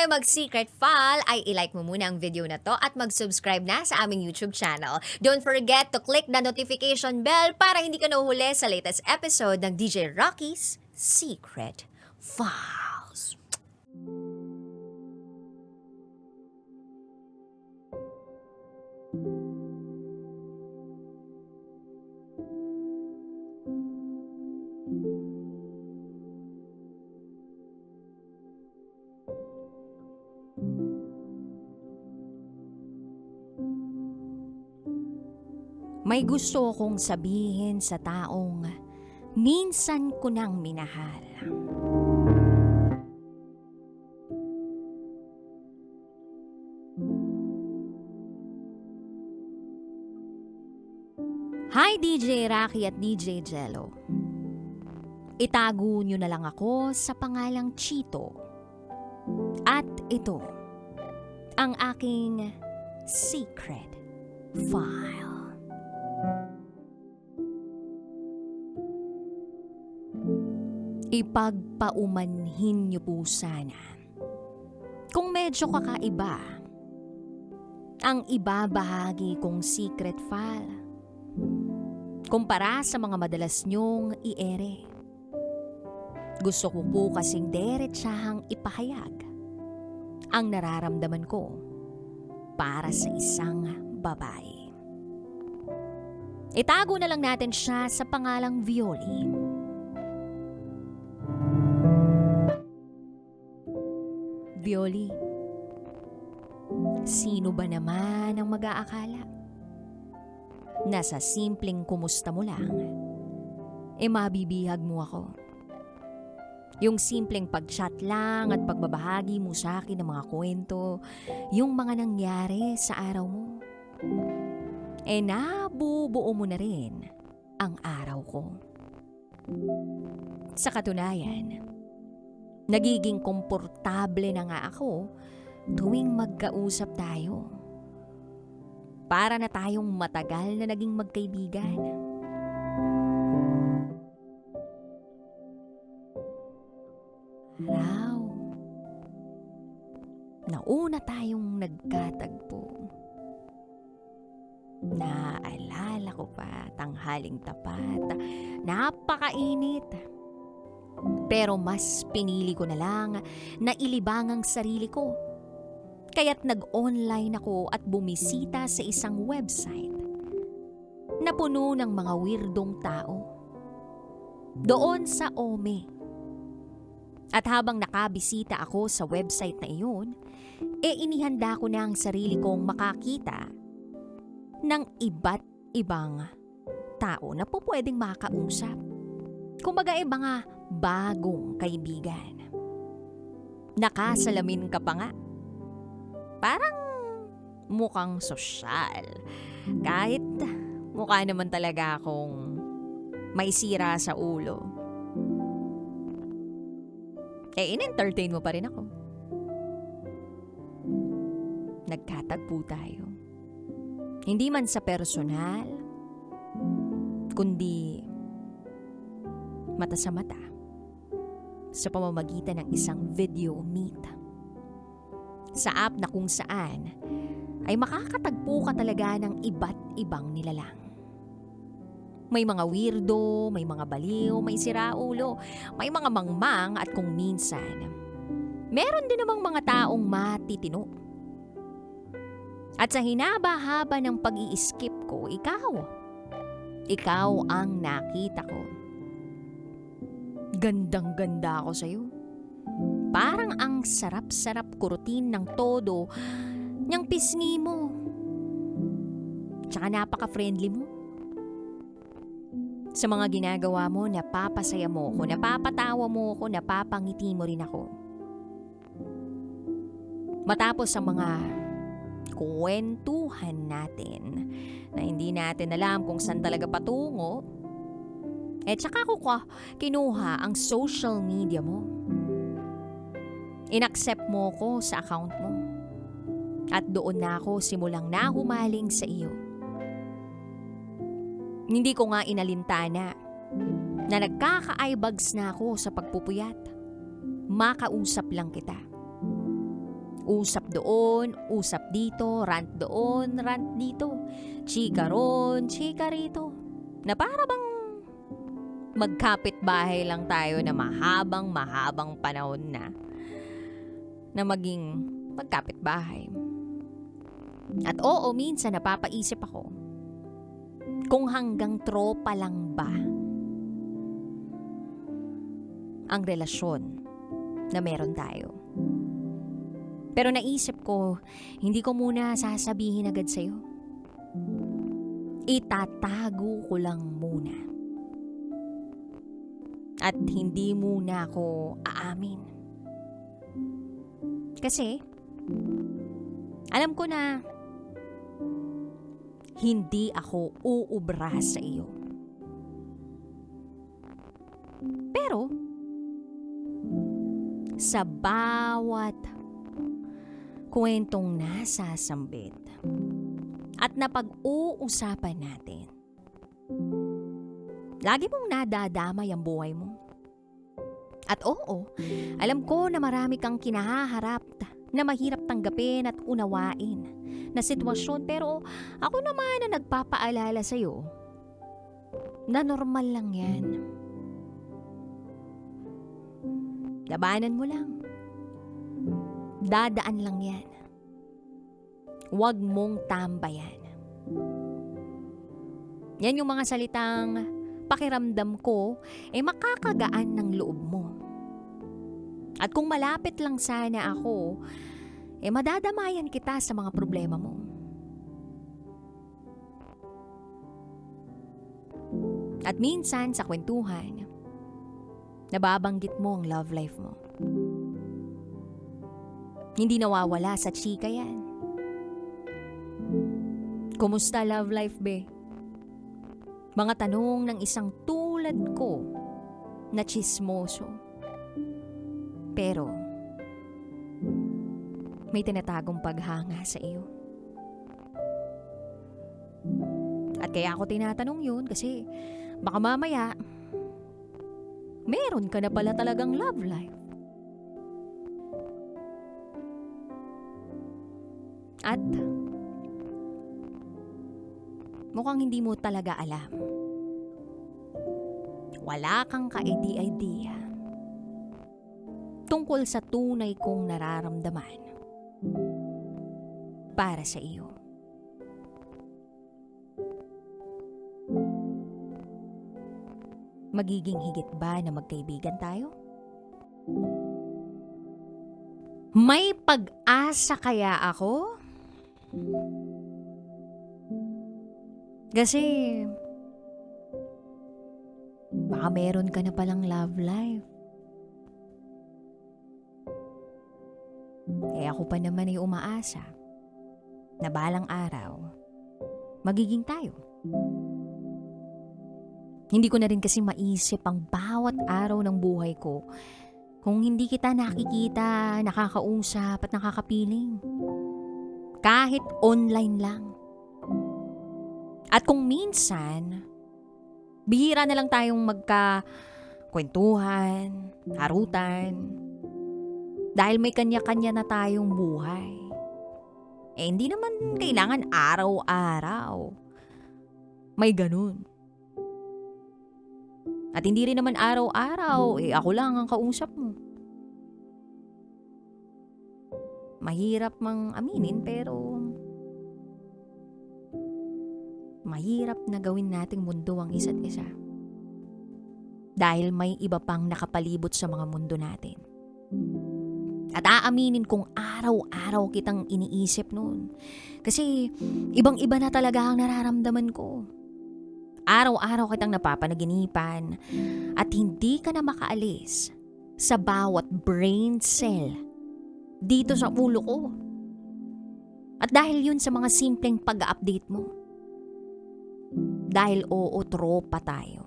mag-secret file ay ilike mo muna ang video na to at mag-subscribe na sa aming YouTube channel. Don't forget to click the notification bell para hindi ka nahuhuli sa latest episode ng DJ Rocky's Secret Files. May gusto kong sabihin sa taong minsan ko nang minahal. Hi DJ Rocky at DJ Jello. Itago nyo na lang ako sa pangalang Chito. At ito, ang aking secret file. Ipagpaumanhin niyo po sana kung medyo kakaiba ang ibabahagi kong secret file kumpara sa mga madalas niyong i-ere. Gusto ko po kasing diretsahang ipahayag ang nararamdaman ko para sa isang babae. Itago na lang natin siya sa pangalang Violi. Violi, sino ba naman ang mag-aakala na sa simpleng kumusta mo lang, mabibihag mo ako? Yung simpleng pag-chat lang at pagbabahagi mo sa akin ng mga kwento, yung mga nangyari sa araw mo, nabubuo mo na rin ang araw ko. Sa katunayan, nagiging komportable na nga ako tuwing magkausap tayo. Para na tayong matagal na naging magkaibigan. Araw, nauna tayong nagkatagpo. Naalala ko pa, tanghaling tapat, napakainit. Pero mas pinili ko na lang na ilibang ang sarili ko. Kaya't nag-online ako at bumisita sa isang website na puno ng mga weirdong tao. Doon sa Ome. At habang nakabisita ako sa website na iyon, inihanda ko na ang sarili kong makakita ng iba't ibang tao na po pwedeng makausap. Kumbaga mga bagong kaibigan. Nakasalamin ka pa nga. Parang mukhang sosyal. Kahit mukha naman talaga akong may sira sa ulo. In-entertain mo pa rin ako. Nagkatagpo tayo. Hindi man sa personal, kundi mata sa mata sa pamamagitan ng isang video meet. Sa app na kung saan ay makakatagpo ka talaga ng iba't ibang nilalang. May mga weirdo, may mga baliw, may siraulo, may mga mangmang at kung minsan, meron din namang mga taong matitino. At sa hinaba-haba ng pag-i-skip ko, ikaw ang nakita ko. Gandang-ganda ako sa'yo. Parang ang sarap-sarap kurutin ng todo niyang pisngi mo. Tsaka napaka-friendly mo. Sa mga ginagawa mo, napapasaya mo ako, napapatawa mo ako, napapangiti mo rin ako. Matapos ang mga kwentuhan natin na hindi natin alam kung saan talaga patungo, tsaka ko kinuha ang social media mo. Inaccept mo ko sa account mo. At doon na ako simulang nahumaling sa iyo. Hindi ko nga inalintana na nagkaka-eyebags na ako sa pagpupuyat. Makausap lang kita. Usap doon, usap dito, rant doon, rant dito. Chika ron, chika rito. Na para bang magkapit-bahay lang tayo na mahabang panahon na maging magkapit-bahay. At oo, minsan napapaisip ako kung hanggang tropa lang ba ang relasyon na meron tayo. Pero naisip ko, hindi ko muna sasabihin agad sa'yo. Itatago ko lang muna. At hindi muna ako aamin. Kasi, alam ko na hindi ako uubra sa iyo. Pero, sa bawat kwentong nasasambit at napag-uusapan natin, lagi mong nadadamay ang buhay mo. At oo, alam ko na marami kang kinahaharap na mahirap tanggapin at unawain na sitwasyon, pero ako naman na nagpapaalala sa'yo na normal lang yan. Labanan mo lang. Dadaan lang yan. Huwag mong tambayan. Yan yung mga salitang pakiramdam ko makakagaan ng loob mo. At kung malapit lang sana ako, madadamayan kita sa mga problema mo. At minsan sa kwentuhan, nababanggit mo ang love life mo. Hindi nawawala sa chika yan. Kumusta love life, be? Mga tanong ng isang tulad ko na tsismoso. Pero, may tinatagong paghanga sa iyo. At kaya ako tinatanong yun kasi baka mamaya, meron ka na pala talagang love life. At mukhang hindi mo talaga alam. Wala kang ka-idea tungkol sa tunay kong nararamdaman para sa iyo. Magiging higit ba na magkaibigan tayo? May pag-asa kaya ako? Kasi baka meron ka na palang love life. Ako pa naman ay umaasa na balang araw magiging tayo. Hindi ko na rin kasi maisip ang bawat araw ng buhay ko kung hindi kita nakikita, nakakausap at nakakapiling. Kahit online lang. At kung minsan, bihira na lang tayong magkakwentuhan, harutan, dahil may kanya-kanya na tayong buhay. Hindi naman kailangan araw-araw may ganun. At hindi rin naman araw-araw, ako lang ang kausap mo. Mahirap mang aminin pero mahirap na gawin nating mundo ang isa't isa. Dahil may iba pang nakapalibot sa mga mundo natin. At aaminin kong araw-araw kitang iniisip noon. Kasi ibang-iba na talaga ang nararamdaman ko. Araw-araw kitang napapanaginipan at hindi ka na makaalis sa bawat brain cell dito sa ulo ko. At dahil yun sa mga simpleng pag-update mo. Dahil oo, tropa tayo.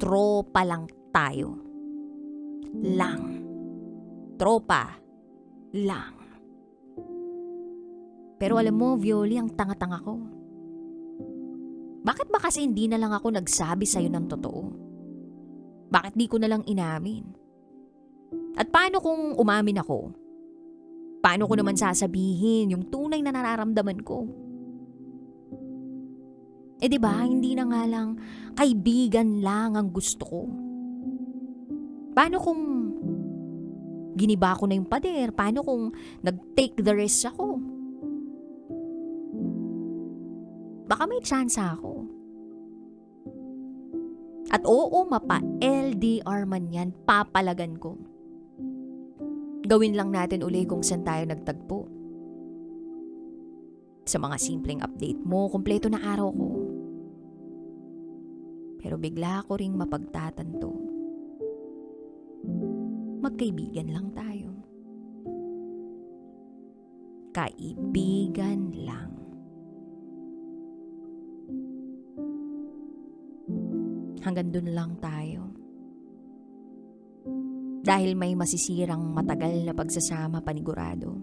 Tropa lang tayo. Lang. Tropa lang. Pero alam mo, Violi, ang tanga-tanga ko. Bakit ba kasi hindi na lang ako nagsabi sa'yo ng totoo? Bakit di ko na lang inamin? At paano kung umamin ako? Paano ko naman sasabihin yung tunay na nararamdaman ko? Di ba, hindi na nga lang kaibigan lang ang gusto ko. Paano kung giniba ko na yung pader? Paano kung nag-take the risk ako? Baka may chance ako. At oo, mapa-LDR man yan, papalagan ko. Gawin lang natin uli kung saan tayo nagtagpo. Sa mga simpleng update mo, kumpleto na araw ko. Pero bigla ko ring mapagtatanto. Magkaibigan lang tayo. Kaibigan lang. Hanggang dun lang tayo. Dahil may masisirang matagal na pagsasama panigurado.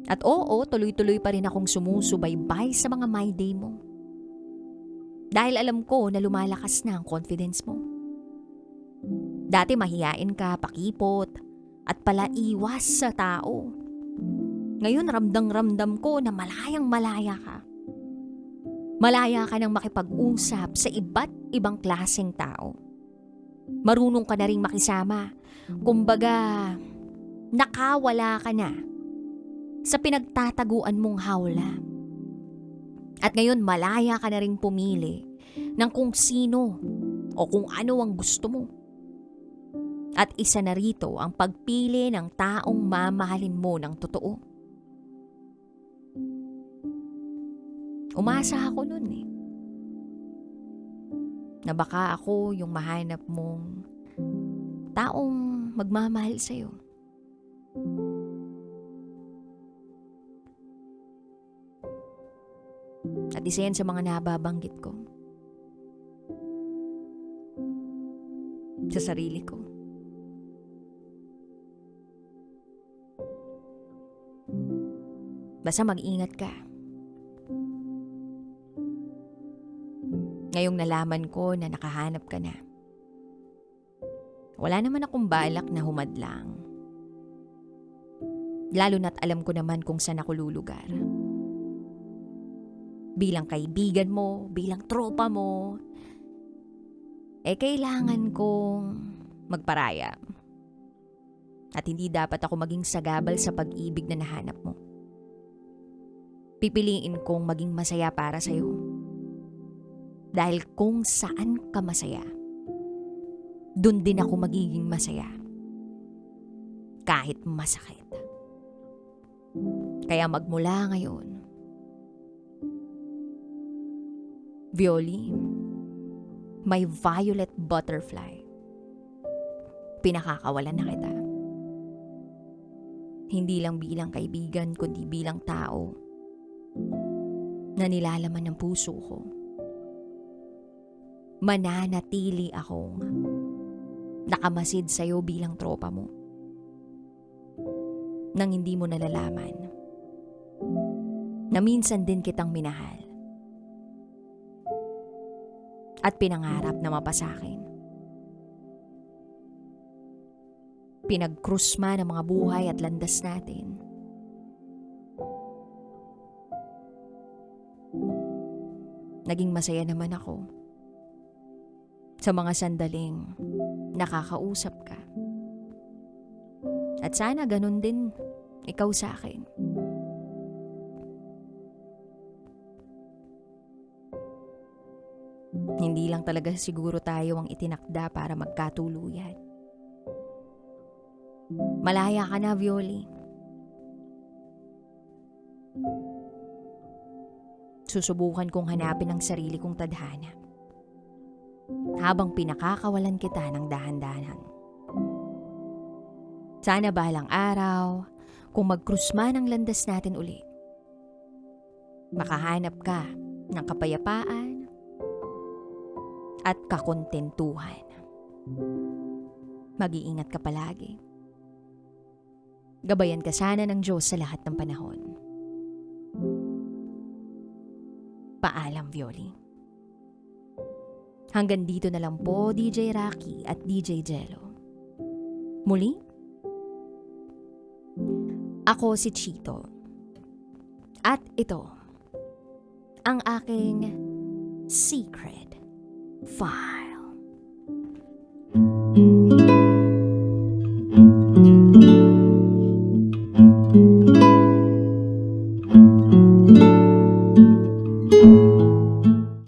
At oo, tuloy-tuloy pa rin akong sumusubaybay sa mga my day mo. Dahil alam ko na lumalakas na ang confidence mo. Dati mahiyain ka, pakipot, at palaiwas sa tao. Ngayon ramdang-ramdam ko na malayang-malaya ka. Malaya ka nang makipag-usap sa iba't ibang klaseng tao. Marunong ka na ring makisama. Kumbaga, nakawala ka na sa pinagtataguan mong hawla. At ngayon malaya ka na ring pumili ng kung sino o kung ano ang gusto mo. At isa na rito ang pagpili ng taong mamahalin mo ng totoo. Umasa ako nun na baka ako yung mahanap mong taong magmamahal sa'yo. At isa yan sa mga nababanggit ko sa sarili ko. Basta mag-ingat ka. Ngayong nalaman ko na nakahanap ka na. Wala naman akong balak na humadlang. Lalo na't alam ko naman kung saan ako lulugar. Bilang kaibigan mo, bilang tropa mo, kailangan kong magparaya. At hindi dapat ako maging sagabal sa pag-ibig na nahanap mo. Pipiliin kong maging masaya para sa'yo. Dahil kung saan ka masaya, dun din ako magiging masaya. Kahit masakit. Kaya magmula ngayon, Violi, my violet butterfly, pinakakawalan na kita. Hindi lang bilang kaibigan, kundi bilang tao na nilalaman ng puso ko. Mananatili akong nakamasid sa'yo bilang tropa mo. Nang hindi mo nalalaman na minsan din kitang minahal at pinangarap na mapasakin. Pinag-cruise man ang mga buhay at landas natin. Naging masaya naman ako sa mga sandaling nakakausap ka. At sana ganun din ikaw sa akin. Hindi lang talaga siguro tayo ang itinakda para magkatuluyan. Malaya ka na, Violi. Susubukan kong hanapin ang sarili kong tadhana habang pinakakawalan kita ng dahan-dahan. Sana balang araw, kung mag-cruise man ang landas natin uli, makahanap ka ng kapayapaan at kakontentuhan. Mag-iingat ka palagi. Gabayan ka sana ng Diyos sa lahat ng panahon. Paalam, Violi. Hanggang dito na lang po, DJ Rocky at DJ Jello. Muli, Ako si Chito. At ito, ang aking Secret 5.